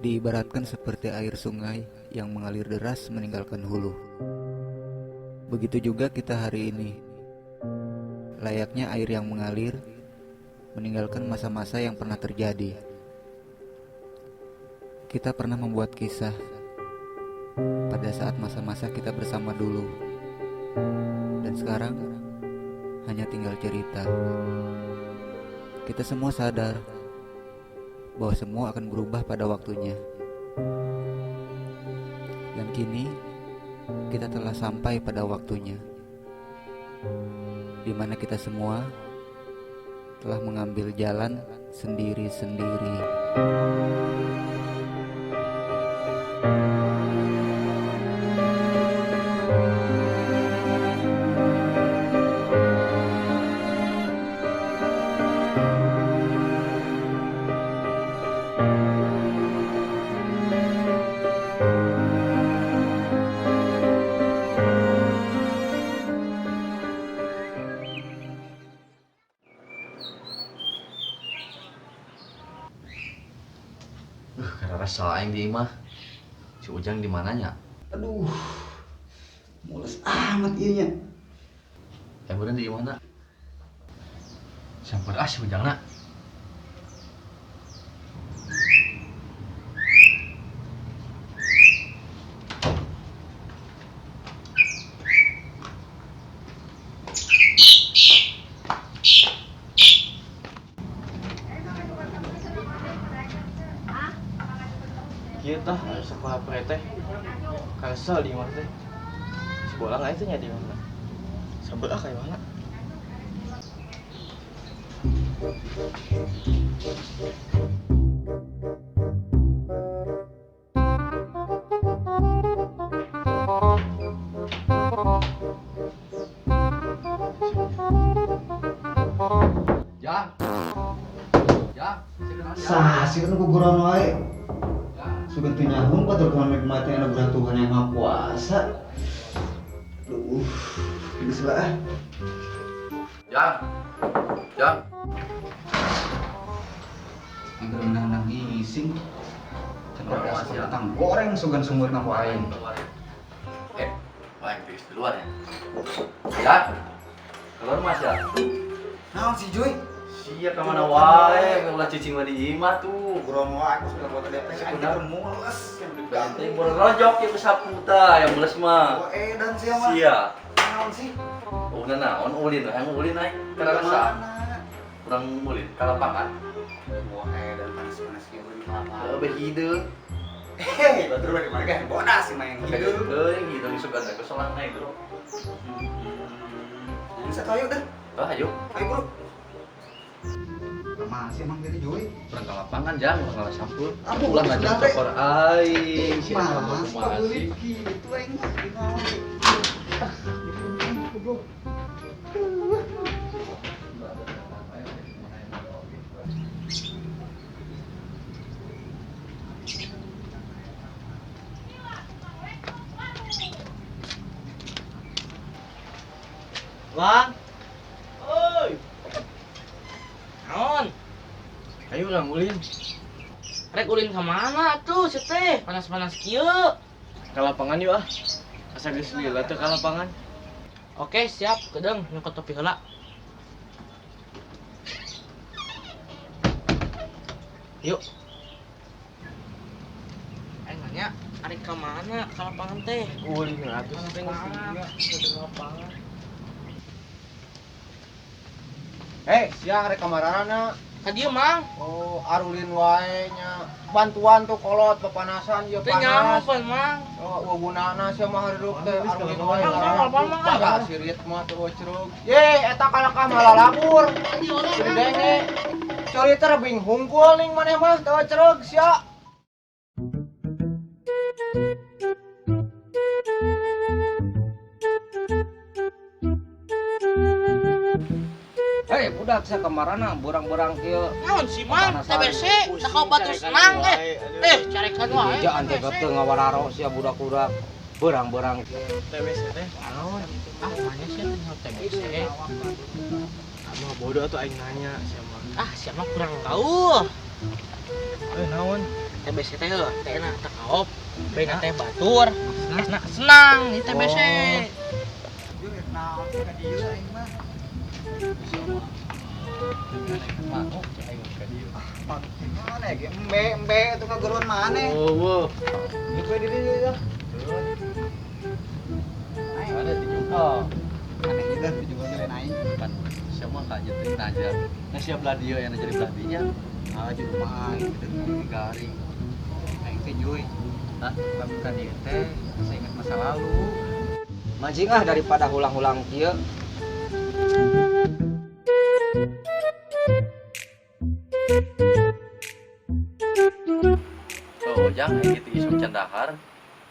diibaratkan seperti air sungai yang mengalir deras meninggalkan hulu. Begitu juga kita hari ini, layaknya air yang mengalir meninggalkan masa-masa yang pernah terjadi. Kita pernah membuat kisah pada saat masa-masa kita bersama dulu, dan sekarang hanya tinggal cerita. Kita semua sadar bahwa semua akan berubah pada waktunya. Dan kini kita telah sampai pada waktunya, di mana kita semua telah mengambil jalan sendiri-sendiri. Karena rasa aing di imah. Si Ujang di mananya? Aduh, mules amat ieu nya. Bener di mana? Sampur si Ujangna. Kieu tah sekolah pre teh. Kalsel di mana teh? Sekolah nggak itu nya di mana? Sebelah kayak mana? Jang. Jang, Sah sih kan guguran wae. Sugan teu nyahung patur Tuhan nikmati anugerah Tuhan yang Maha Kuasa. Aduh, geus lah. Jang. Jang. Angger nang ngising. Oh, Cerdas siap. tang goreng sugan sumur nang aing. Aing tulis duluan ya. Jang. Keluar Mas ya. Naon si Joy? Sia kemana wae, ulah cicing mah di imah tuh. Guguran wae aku sudah buat DP aing Benar. teh mules. Ganti berojok ya besaputa, yang mules mah. Oh dan sia mah. Sia. Naon sih? Oh naon ulin, yang ulin aing kerasa. Kurang ulin ka lapangan. Wah, dan panas-panas kieu di lapangan. Lebih hideung. Hei, batur bagaimana mana kan? Bodas sih main hidup. Euy, gitu suka ada kesolang naik bro. Bisa tahu dah. Ayo. Ayo bro. Masih emang jadi Joy. Kurang ke lapangan jang, kurang sampul. Aduh, Ulah sudah, ngajak Rek. tokor aing. Si Mas, masih. pabeulit gitu aing mah. Goblok. Bang. Oi. Naon? Ayo ulang ulin. Rek ulin kemana tuh si teh? Panas-panas kieu. Ka lapangan yuk ah. Asa geus lila teh ka lapangan. Oke, siap. Kedeng nyokot topi heula. Yuk. Nanya, ari ka mana ka lapangan teh? Ulin atuh Mana teh parah. di lapangan. Sia rek kamarana. Ka dieu, Mang. Oh, arulin wae nya. Bantuan tuh kolot pepanasan ieu Teh panas. nyaho, Mang. Oh, gunana sia mah hirup teh arulin wae. Mang, Mang. Jaga si ritme tuh cerug. Ye, eta kalakah malah labur. Di orang Denge. Coli teh bing hungkul ning maneh mah teu cerug sia. Budak saya kemarana burang-burang kieu. naon sih, Mang? TBC, da kau batu senang carekan wae. Jangan teh teu ngawararo sia budak-budak. Berang-berang. TBC teh naon? Ah, mana sih tinggal TBC? Mah bodoh tuh aing nanya siapa. Ah, siapa kurang tahu. Naon? TBC teh heuh, teh enak teh kaop. Baina teh batur. Enak senang di TBC. Yuk, naon sih ka dieu aing mah. Mau cek aing ka dieu. Mana ya? Embe itu kageruan mana? Oh, Ini kue diri ya. ada di Joko. Aneh juga juga keren aing. Kan siapa kajet teh najar. Nya siap belah dieu yang jadi belah dinya. Ah di rumah aing gitu garing. Aing teh juy. Hah? Lamun ka dieu teh saya ingat masa lalu. Mancing ah daripada ulang-ulang kieu. Oh, ujang gitu isuk cendahar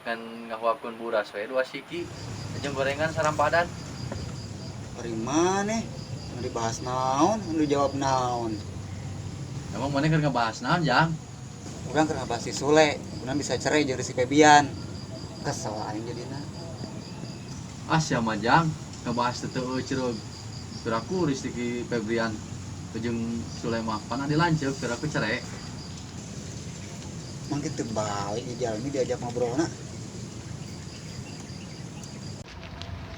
kan ngahuapkeun buras we 2 siki. Jeung gorengan sarampadan. Dari mana? Mau dibahas naon? Lu jawab naon? Emang mana keur ngebahas naon, Jang? Urang keur ngabahas si Sule, urang bisa cerai jeung si Febian. Kesel aing jadina. Sia mah Jang ngebahas teu cereug. Keur aku Rizky Febrian jeung Sulema pana dilanceuk keur aku cerai. Mang kitu balik di jalan ini diajak ngobrolna.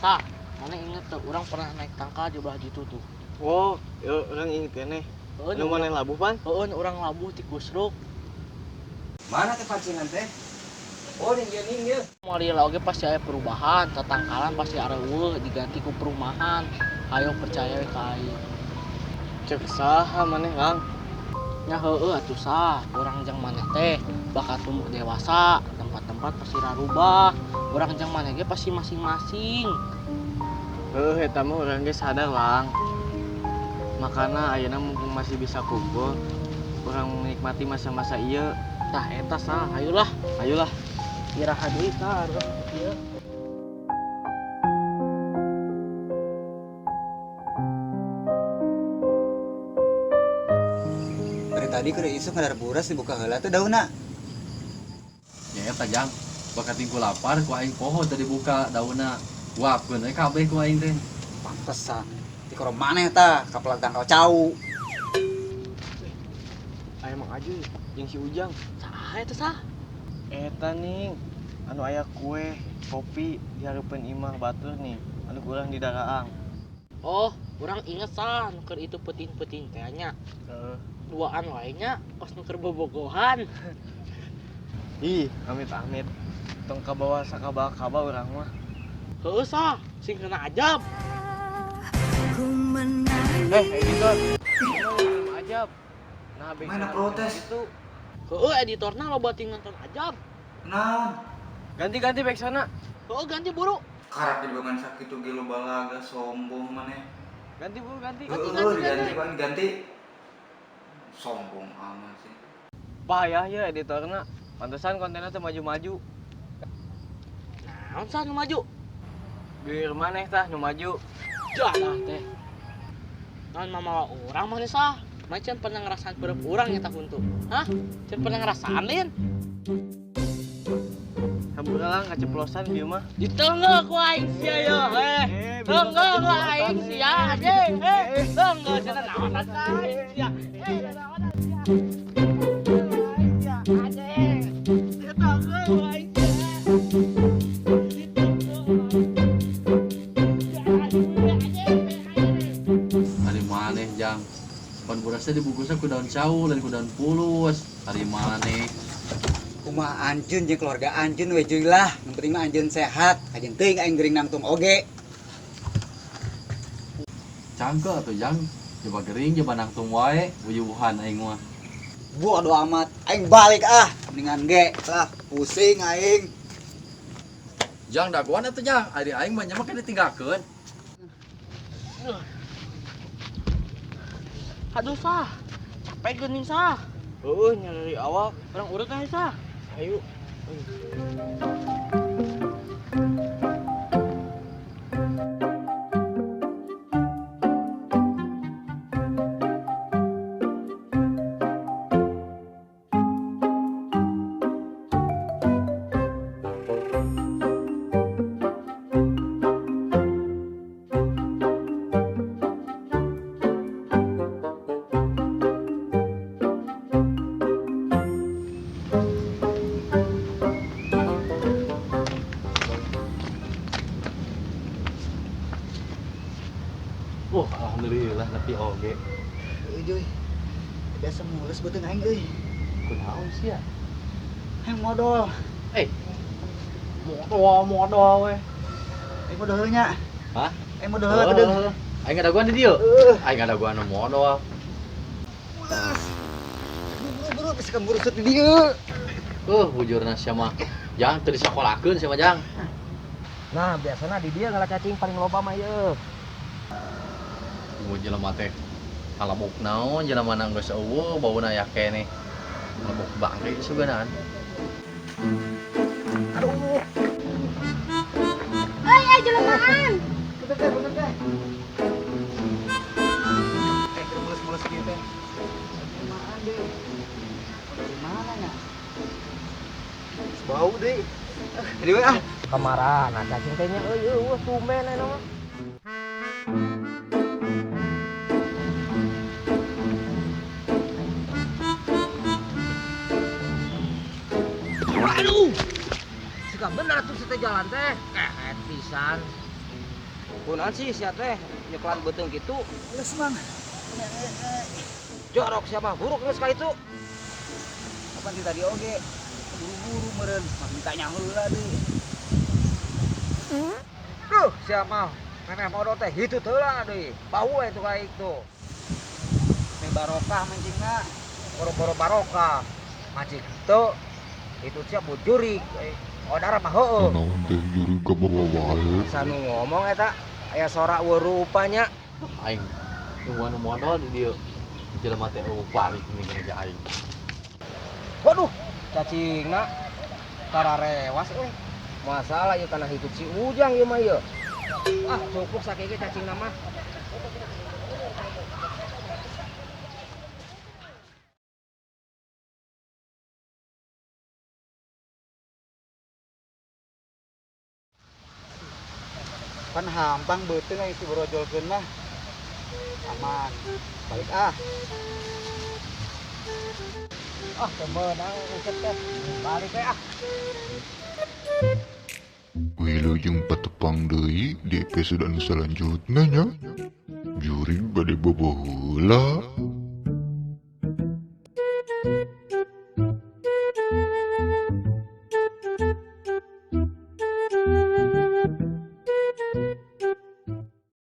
Tah, mana inget tuh, orang pernah naik tangka di belah situ tuh. Oh, yo orang inget keneh. Nu mana labuh pan? Heeh, orang labuh ti Kusruk. Mana teh pancingan teh? Oh, ninggil. Mali oge pasti aya perubahan, tatangkalan pasti areueuh diganti ku perumahan. Ayo percaya we ka aing. Cek saha maneh, Kang? Nya heueuh atuh sah, urang jeung maneh teh bakal tumbuh dewasa, tempat-tempat pasti rarubah. Urang jeung maneh ge pasti masing-masing. Heuh, eta mah urang ge sadar, Lang. Makana ayeuna mumpung masih bisa kumpul, urang menikmati masa-masa ieu. Tah eta sah, ayolah. Iraha deui tah urang ieu. Dari tadi keur isuk ngadar buras dibuka heula teh daunna. Ya eta Jang, bakat tingku lapar ku aing poho tadi buka daunna. Wapkeun we kabeh ku aing teh. Pantesan. Ti koro maneh tah kapelag tangkal cau. Aya Mang Aju jeung si Ujang. Saha eta sah? Eta ning anu aya kue, kopi di hareupeun imah batur nih, anu kurang di Daraang. Oh, urang inget sah nu keur itu peuting-peuting teh nya. Heeh. Duaan wae nya pas nu keur bobogohan. Ih, amit-amit. Tong kabawa sakaba-kaba urang mah. Heueuh sah, sing kena ajab. Editor. Emang ajab. Nah, Mana protes? Itu. Heueuh editorna loba ting nonton ajab. Naon? Ganti-ganti back sana. Heueuh ganti buru. Karap di bagan sakitu ge lo balaga sombong maneh. Ganti Bu, ganti. Ganti. Sombong amat sih. Payah ya editorna. Pantesan kontennya teh maju-maju. Naon sah nu maju? Geur maneh tah nu maju. Jalah teh. Naon mamawa urang mah sah. Macan pernah ngerasain perep urang nya tah kuntu. Hah? Can pernah ngerasain lin? Hampura lang kaceplosan ieu mah. Ditengah ku aing sia yo. Tengah ku aing sia anjing. Tengah cenah naon asa aing sia. Naon sia. Aing sia anjing. Tengah ku aing Ari maneh Jang. Pan burasnya dibungkusnya ku daun cau dan ku daun pulus. Ari maneh. Kumaha anjeun jeung keluarga anjeun we cuy lah. Yang penting mah anjeun sehat. Ajeun teuing aing geuring nangtung oge. Cangkel atuh Jang. Coba gering coba nangtung wae wuyuhan aing mah. Bodo amat. Aing balik ah. Mendingan ge. Lah, pusing aing. Jang dagoan atuh Jang. Ari aing mah nya mah ditinggalkeun. Aduh sah. Capek geuning sah. Heueuh nyari awak. Urang urut aja sah. Ayo. oge. Joy. Biasa mulus beuteung aing euy. Kunaon sih ya? Aing modal. Modal we. Aing modal heula nya. Hah? Aing modal heula geudeung. Aing ngadaguan di dieu. Aing ngadaguan nu modal. Buru-buru bisa kemburu set di dieu. Bujurna sia mah. Jang teu disakolakeun sia mah Jang. Nah, biasanya di dia ngalah cacing paling loba mah ieu. Tunggu jelema teh. Alamuk naon jelema na geus eueuh bauna aya keneh. Alamuk bangke suganaan. Hei, jelemaan. Bener teh. Mulus-mulus kieu teh. Gimana deh? Gimana nya? Bau deh. Jadi we ah. Kamara, nah cacing teh nya eueuh tumben aya mah. Aduh. Sika bener tuh si teh jalan teh. Kehet pisan. Kunaon sih sia teh nyeklan beuteung kitu? Geus mang. Jorok sia mah buruk geus ka itu. Kapan di tadi oge? Buru-buru meureun, mah ditanya heula deui. Duh, sia mah memeh modal teh hitut heula deui. Bau we itu kayak itu. Teh barokah mancingna. Boro-boro barokah. Mancing teu itu sia bujurig. Odara mah heueuh. Naon teh juri ka bawa wae. Sanu ngomong eta aya sorak weuru rupanya. Aing tungguan modal di dieu. Jelema teh balik mingin aja aing. Waduh, cacingna tararewas euy. Masalah ieu kana hitut si Ujang ieu mah ieu. Ah, cukup sakege cacingna mah. Kan hampang beuteung aya si brojolkeun mah. Aman. Balik ah. Ah, temenang ucap teh. Balik we ah. Wilujeng patepang deui di episode anu selanjutnya nya. Juri bade boboh heula.